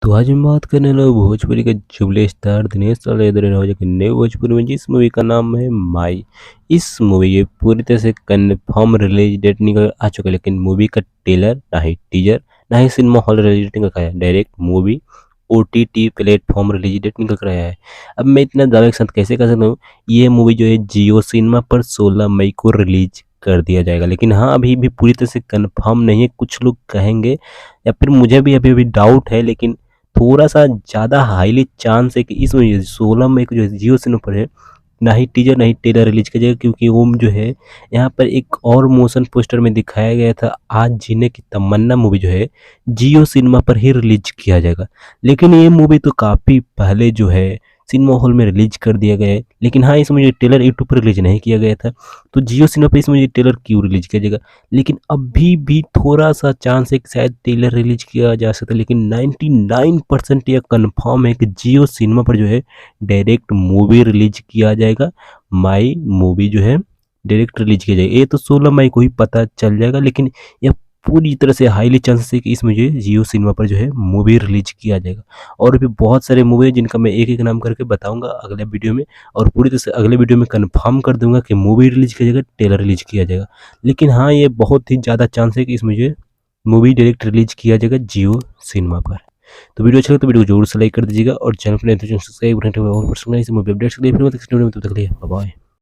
तो आज हम बात करने वाले भोजपुरी के जुबले स्टार दिनेश रावल के नए भोजपुरी में जिस मूवी का नाम है माई। इस मूवी ये पूरी तरह से कंफर्म रिलीज डेट निकल आ चुका है, लेकिन मूवी का ट्रेलर ना ही टीजर ना ही सिनेमा हॉल रिलीज डेट निकल आया, direct movie OTT platform release date निकल कर आया है। अब मैं इतना दावे के साथ कैसे कर सकता हूँ, ये मूवी जो है जियो सिनेमा पर 16 मई को रिलीज कर दिया जाएगा, लेकिन हाँ अभी भी पूरी तरह से कंफर्म नहीं है। कुछ लोग कहेंगे या फिर मुझे भी अभी डाउट है, लेकिन थोड़ा-सा ज़्यादा हाईली चांस है कि इस वजह से 16 मई को जो है जियो सिनेमा पर है, ना ही टीज़र ना ही ट्रेलर रिलीज़ किया जाएगा, क्योंकि वो जो है यहाँ पर एक और मोशन पोस्टर में दिखाया गया था, आज जीने की तमन्ना मूवी जो है जियो सिनेमा पर ही रिलीज़ किया जाएगा। लेकिन ये मूवी तो काफ़ी पहले जो है सिनेमा हॉल में रिलीज़ कर दिया गया है, लेकिन हाँ इसमें जो ट्रेलर यूट्यूब पर रिलीज़ नहीं किया गया था, तो जियो सिनेमा पे इसमें ये ट्रेलर क्यों रिलीज़ किया जाएगा। लेकिन अभी भी थोड़ा-सा चांस है कि शायद ट्रेलर रिलीज़ किया जा सकता है, लेकिन 99% यह कन्फर्म है कि जियो सिनेमा पर जो है डायरेक्ट मूवी रिलीज़ किया जाएगा। माई मूवी जो है डायरेक्ट रिलीज़ किया जाएगा। ये तो 16 मई को ही पता चल जाएगा, लेकिन यह पूरी तरह से हाईली चांसेस है कि इसमें जो है जियो सिनेमा पर जो है मूवी रिलीज़ किया जाएगा। और भी बहुत सारे मूवी हैं जिनका मैं एक-एक नाम करके बताऊँगा अगले वीडियो में, और पूरी तरह से अगले वीडियो में कन्फर्म कर दूँगा कि मूवी रिलीज़ किया जाएगा, ट्रेलर रिलीज़ किया जाएगा। लेकिन हाँ, ये बहुत ही ज़्यादा चांस है कि इसमें जो है मूवी डायरेक्ट रिलीज़ किया जाएगा जियो सिनेमा पर। तो वीडियो अच्छा लगे तो वीडियो को ज़रूर से लाइक कर दीजिएगा, और चैनल पर नए हैं तो चैनल सब्सक्राइब करने और पर्सनलाइज़ मूवी अपडेट्स के लिए फिर मिलते हैं नेक्स्ट वीडियो में, तब तक के लिए बाय बाय।